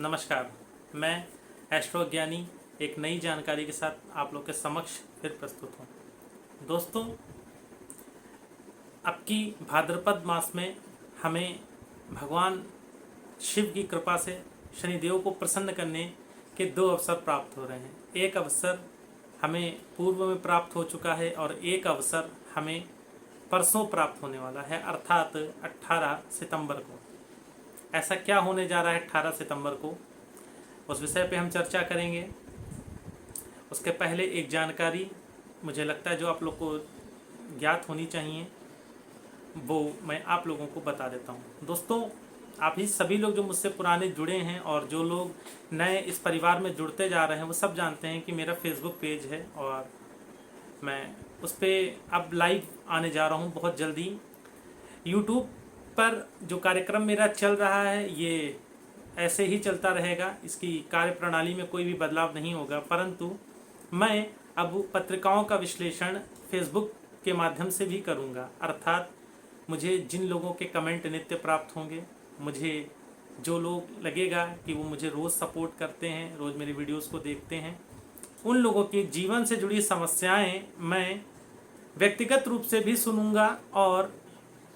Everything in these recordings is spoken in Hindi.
नमस्कार। मैं एस्ट्रो ज्ञानी एक नई जानकारी के साथ आप लोग के समक्ष फिर प्रस्तुत हूँ। दोस्तों, अब की भाद्रपद मास में हमें भगवान शिव की कृपा से शनिदेव को प्रसन्न करने के दो अवसर प्राप्त हो रहे हैं। एक अवसर हमें पूर्व में प्राप्त हो चुका है और एक अवसर हमें परसों प्राप्त होने वाला है, अर्थात 18 सितंबर को। ऐसा क्या होने जा रहा है 18 सितंबर को, उस विषय पे हम चर्चा करेंगे। उसके पहले एक जानकारी मुझे लगता है जो आप लोग को ज्ञात होनी चाहिए, वो मैं आप लोगों को बता देता हूँ। दोस्तों, आप ही सभी लोग जो मुझसे पुराने जुड़े हैं और जो लोग नए इस परिवार में जुड़ते जा रहे हैं, वो सब जानते हैं कि मेरा फेसबुक पेज है और मैं उस पर अब लाइव आने जा रहा हूँ बहुत जल्दी। यूट्यूब पर जो कार्यक्रम मेरा चल रहा है ये ऐसे ही चलता रहेगा, इसकी कार्यप्रणाली में कोई भी बदलाव नहीं होगा, परंतु मैं अब पत्रिकाओं का विश्लेषण फेसबुक के माध्यम से भी करूंगा। अर्थात मुझे जिन लोगों के कमेंट नित्य प्राप्त होंगे, मुझे जो लोग लगेगा कि वो मुझे रोज़ सपोर्ट करते हैं, रोज़ मेरी वीडियोस को देखते हैं, उन लोगों के जीवन से जुड़ी समस्याएं मैं व्यक्तिगत रूप से भी सुनूंगा और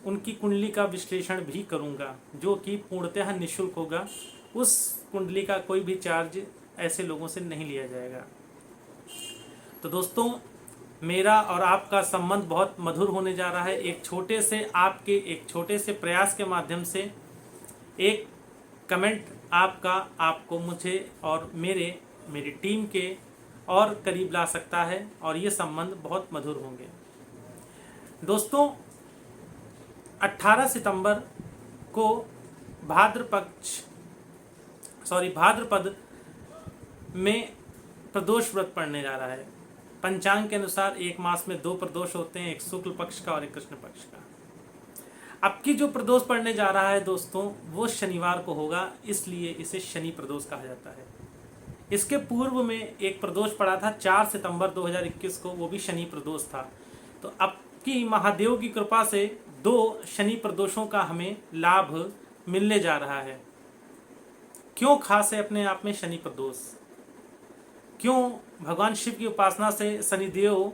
उनकी कुंडली का विश्लेषण भी करूंगा, जो कि पूर्णतः निःशुल्क होगा। उस कुंडली का कोई भी चार्ज ऐसे लोगों से नहीं लिया जाएगा। तो दोस्तों, मेरा और आपका संबंध बहुत मधुर होने जा रहा है। एक छोटे से प्रयास के माध्यम से एक कमेंट आपको मुझे और मेरी टीम के और करीब ला सकता है और ये संबंध बहुत मधुर होंगे। दोस्तों, 18 सितंबर को भाद्रपद में प्रदोष व्रत पड़ने जा रहा है। पंचांग के अनुसार एक मास में 2 प्रदोष होते हैं, एक शुक्ल पक्ष का और एक कृष्ण पक्ष का। अब की जो प्रदोष पड़ने जा रहा है दोस्तों, वो शनिवार को होगा, इसलिए इसे शनि प्रदोष कहा जाता है। इसके पूर्व में एक प्रदोष पड़ा था 4 सितंबर 2021 को, वो भी शनि प्रदोष था। तो अब की महादेव की कृपा से 2 शनि प्रदोषों का हमें लाभ मिलने जा रहा है। क्यों खास है अपने आप में शनि प्रदोष? क्यों भगवान शिव की उपासना से शनिदेव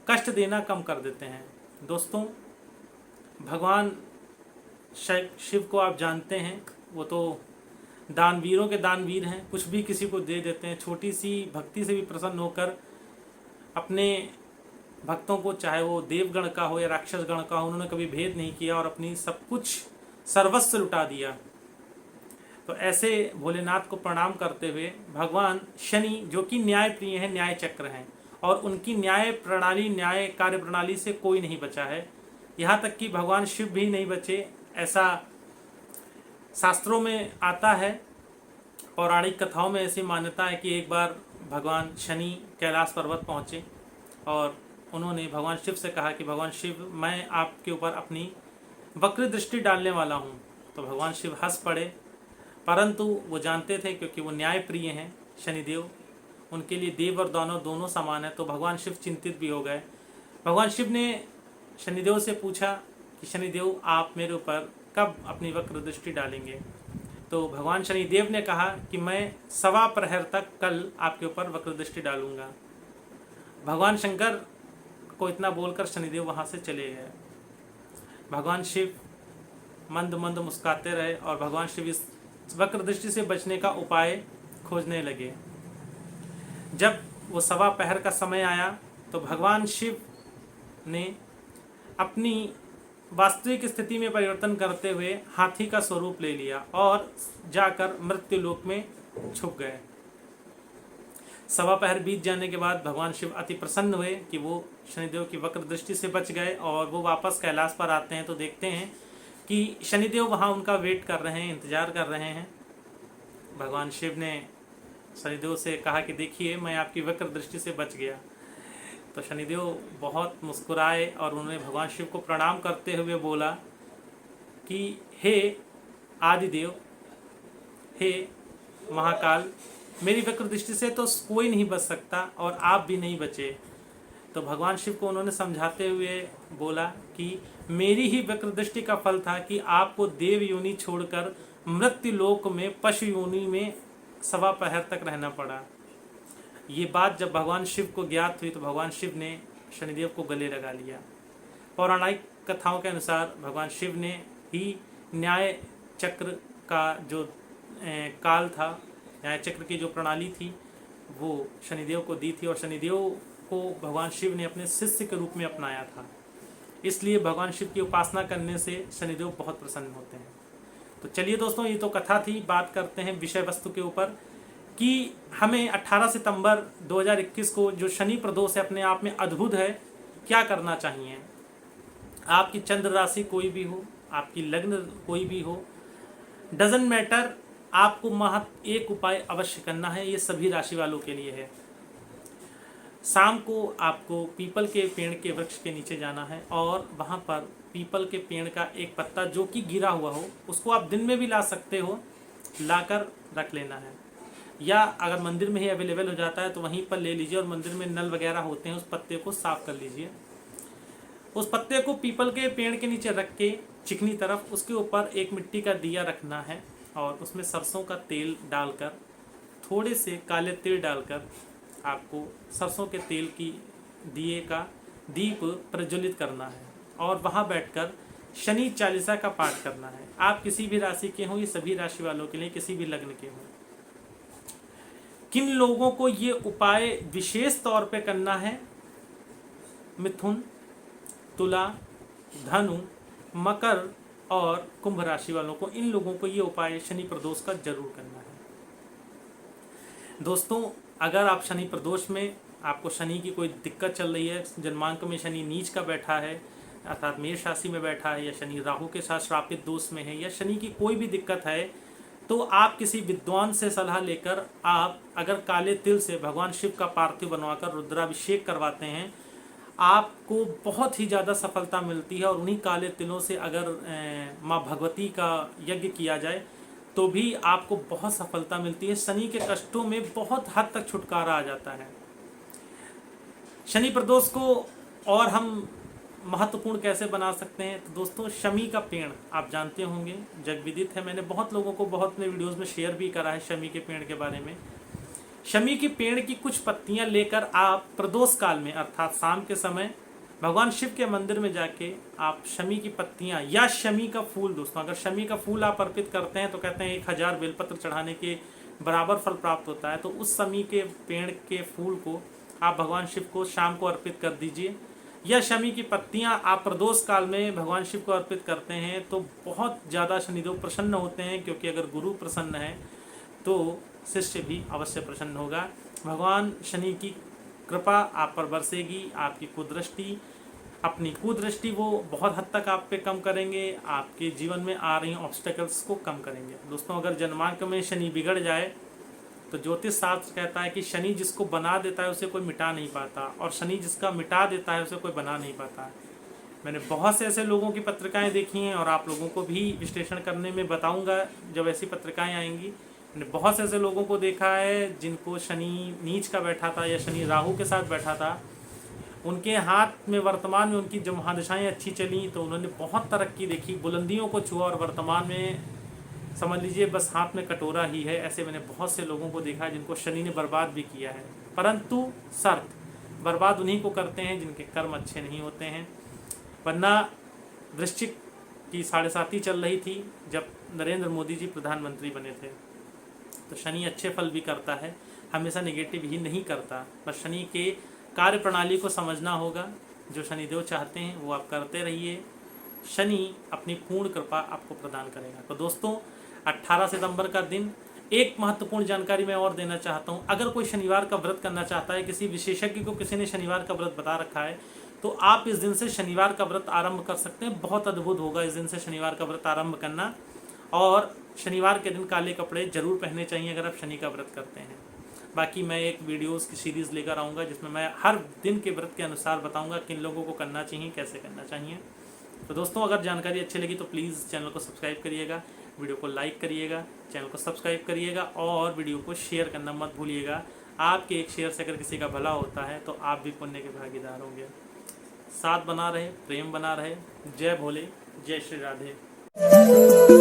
कष्ट देना कम कर देते हैं? दोस्तों, भगवान शिव को आप जानते हैं, वो तो दानवीरों के दानवीर हैं, कुछ भी किसी को दे देते हैं। छोटी सी भक्ति से भी प्रसन्न होकर अपने भक्तों को, चाहे वो देवगण का हो या राक्षस गण का हो, उन्होंने कभी भेद नहीं किया और अपनी सब कुछ सर्वस्व लुटा दिया। तो ऐसे भोलेनाथ को प्रणाम करते हुए भगवान शनि, जो कि न्याय प्रिय हैं, न्याय चक्र हैं, और उनकी न्याय कार्य प्रणाली से कोई नहीं बचा है। यहाँ तक कि भगवान शिव भी नहीं बचे, ऐसा शास्त्रों में आता है। पौराणिक कथाओं में ऐसी मान्यता है कि एक बार भगवान शनि कैलाश पर्वत पहुँचे और उन्होंने भगवान शिव से कहा कि भगवान शिव, मैं आपके ऊपर अपनी वक्र दृष्टि डालने वाला हूँ। तो भगवान शिव हंस पड़े, परंतु वो जानते थे क्योंकि वो न्याय प्रिय हैं शनिदेव, उनके लिए देव और दानव दोनों समान है। तो भगवान शिव चिंतित भी हो गए। भगवान शिव ने शनिदेव से पूछा कि शनिदेव, आप मेरे ऊपर कब अपनी वक्र दृष्टि डालेंगे? तो भगवान शनिदेव ने कहा कि मैं 1.25 प्रहर तक कल आपके ऊपर वक्र दृष्टि डालूंगा। भगवान शंकर को इतना बोलकर शनिदेव वहाँ से चले गए। भगवान शिव मंद मंद मुस्कुराते रहे और भगवान शिव इस वक्र दृष्टि से बचने का उपाय खोजने लगे। जब वो 1.25 प्रहर का समय आया तो भगवान शिव ने अपनी वास्तविक स्थिति में परिवर्तन करते हुए हाथी का स्वरूप ले लिया और जाकर मृत्यु लोक में छुप गए। 1.25 प्रहर बीत जाने के बाद भगवान शिव अति प्रसन्न हुए कि वो शनिदेव की वक्र दृष्टि से बच गए और वो वापस कैलाश पर आते हैं तो देखते हैं कि शनिदेव वहाँ उनका वेट कर रहे हैं, इंतजार कर रहे हैं। भगवान शिव ने शनिदेव से कहा कि देखिए, मैं आपकी वक्र दृष्टि से बच गया। तो शनिदेव बहुत मुस्कुराए और उन्होंने भगवान शिव को प्रणाम करते हुए बोला कि हे आदिदेव, हे महाकाल, मेरी वक्र दृष्टि से तो कोई नहीं बच सकता और आप भी नहीं बचे। तो भगवान शिव को उन्होंने समझाते हुए बोला कि मेरी ही वक्र दृष्टि का फल था कि आपको देव योनि छोड़कर मृत्यु लोक में पशु योनि में सवा पहर तक रहना पड़ा। ये बात जब भगवान शिव को ज्ञात हुई तो भगवान शिव ने शनिदेव को गले लगा लिया। पौराणिक कथाओं के अनुसार भगवान शिव ने ही न्याय चक्र का जो काल था, न्याय चक्र की जो प्रणाली थी वो शनिदेव को दी थी और शनिदेव को भगवान शिव ने अपने शिष्य के रूप में अपनाया था। इसलिए भगवान शिव की उपासना करने से शनिदेव बहुत प्रसन्न होते हैं। तो चलिए दोस्तों, ये तो कथा थी। बात करते हैं विषय वस्तु के ऊपर कि हमें 18 सितंबर 2021 को जो शनि प्रदोष है अपने आप में अद्भुत है, क्या करना चाहिए। आपकी चंद्र राशि कोई भी हो, आपकी लग्न कोई भी हो, डजंट मैटर, आपको महत्व एक उपाय अवश्य करना है। ये सभी राशि वालों के लिए है। शाम को आपको पीपल के पेड़ के वृक्ष के नीचे जाना है और वहाँ पर पीपल के पेड़ का एक पत्ता जो कि गिरा हुआ हो, उसको आप दिन में भी ला सकते हो, लाकर रख लेना है। या अगर मंदिर में ही अवेलेबल हो जाता है तो वहीं पर ले लीजिए और मंदिर में नल वगैरह होते हैं, उस पत्ते को साफ कर लीजिए। उस पत्ते को पीपल के पेड़ के नीचे रख के चिकनी तरफ उसके ऊपर एक मिट्टी का दिया रखना है और उसमें सरसों का तेल डालकर, थोड़े से काले तिल डालकर आपको सरसों के तेल की दिए का दीप प्रज्वलित करना है और वहाँ बैठकर शनि चालीसा का पाठ करना है। आप किसी भी राशि के हों, ये सभी राशि वालों के लिए, किसी भी लग्न के हों। किन लोगों को ये उपाय विशेष तौर पे करना है? मिथुन, तुला, धनु, मकर और कुंभ राशि वालों को, इन लोगों को ये उपाय शनि प्रदोष का जरूर करना है। दोस्तों, अगर आप शनि प्रदोष में, आपको शनि की कोई दिक्कत चल रही है, जन्मांक में शनि नीच का बैठा है अर्थात मेष राशि में बैठा है, या शनि राहु के साथ श्रापित दोष में है, या शनि की कोई भी दिक्कत है, तो आप किसी विद्वान से सलाह लेकर आप अगर काले तिल से भगवान शिव का पार्थिव बनवाकर रुद्राभिषेक करवाते हैं, आपको बहुत ही ज़्यादा सफलता मिलती है। और उन्हीं काले तिलों से अगर माँ भगवती का यज्ञ किया जाए तो भी आपको बहुत सफलता मिलती है। शनि के कष्टों में बहुत हद तक छुटकारा आ जाता है। शनि प्रदोष को और हम महत्वपूर्ण कैसे बना सकते हैं? तो दोस्तों, शमी का पेड़ आप जानते होंगे, जग विदित है। मैंने बहुत लोगों को बहुत अपने वीडियोस में शेयर भी करा है शमी के पेड़ के बारे में। शमी के पेड़ की कुछ पत्तियां लेकर आप प्रदोष काल में अर्थात शाम के समय भगवान शिव के मंदिर में जाके आप शमी की पत्तियां या शमी का फूल, दोस्तों अगर शमी का फूल आप अर्पित करते हैं तो कहते हैं 1000 बेलपत्र चढ़ाने के बराबर फल प्राप्त होता है। तो उस शमी के पेड़ के फूल को आप भगवान शिव को शाम को अर्पित कर दीजिए। या शमी की पत्तियां आप प्रदोष काल में भगवान शिव को अर्पित करते हैं तो बहुत ज़्यादा शनिदेव प्रसन्न होते हैं, क्योंकि अगर गुरु प्रसन्न है तो शिष्य भी अवश्य प्रसन्न होगा। भगवान शनि की कृपा आप पर बरसेगी। आपकी कुदृष्टि, अपनी कुदृष्टि वो बहुत हद तक आप पे कम करेंगे, आपके जीवन में आ रही ऑब्स्टेकल्स को कम करेंगे। दोस्तों, अगर जन्मांक में शनि बिगड़ जाए तो ज्योतिष शास्त्र कहता है कि शनि जिसको बना देता है उसे कोई मिटा नहीं पाता, और शनि जिसका मिटा देता है उसे कोई बना नहीं पाता। मैंने बहुत से ऐसे लोगों की पत्रिकाएं देखी हैं और आप लोगों को भी विश्लेषण करने में बताऊंगा जब ऐसी पत्रिकाएं आएंगी। मैंने बहुत से ऐसे लोगों को देखा है जिनको शनि नीच का बैठा था या शनि राहु के साथ बैठा था। उनके हाथ में वर्तमान में उनकी जब महादशाएँ अच्छी चली तो उन्होंने बहुत तरक्की देखी, बुलंदियों को छुआ, और वर्तमान में समझ लीजिए बस हाथ में कटोरा ही है। ऐसे मैंने बहुत से लोगों को देखा है जिनको शनि ने बर्बाद भी किया है। परंतु शर्त, बर्बाद उन्हीं को करते हैं जिनके कर्म अच्छे नहीं होते हैं। वरना वृश्चिक की 7.5 चल रही थी जब नरेंद्र मोदी जी प्रधानमंत्री बने थे, तो शनि अच्छे फल भी करता है, हमेशा नेगेटिव ही नहीं करता। बस शनि के कार्य प्रणाली को समझना होगा। जो शनिदेव चाहते हैं वो आप करते रहिए, शनि अपनी पूर्ण कृपा आपको प्रदान करेगा। तो दोस्तों, 18 सितंबर का दिन, एक महत्वपूर्ण जानकारी मैं और देना चाहता हूं। अगर कोई शनिवार का व्रत करना चाहता है, किसी विशेषज्ञ को किसी ने शनिवार का व्रत बता रखा है, तो आप इस दिन से शनिवार का व्रत आरंभ कर सकते हैं। बहुत अद्भुत होगा इस दिन से शनिवार का व्रत आरंभ करना। और शनिवार के दिन काले कपड़े जरूर पहनने चाहिए अगर आप शनि का व्रत करते हैं। बाकी मैं एक वीडियोस की सीरीज़ लेकर आऊँगा जिसमें मैं हर दिन के व्रत के अनुसार बताऊँगा किन लोगों को करना चाहिए, कैसे करना चाहिए। तो दोस्तों, अगर जानकारी अच्छी लगी तो प्लीज़ चैनल को सब्सक्राइब करिएगा, वीडियो को लाइक करिएगा, चैनल को सब्सक्राइब करिएगा और वीडियो को शेयर करना मत भूलिएगा। आपके एक शेयर से अगर किसी का भला होता है तो आप भी पुण्य के भागीदार होंगे। साथ बना रहे, प्रेम बना रहे। जय भोले, जय श्री राधे।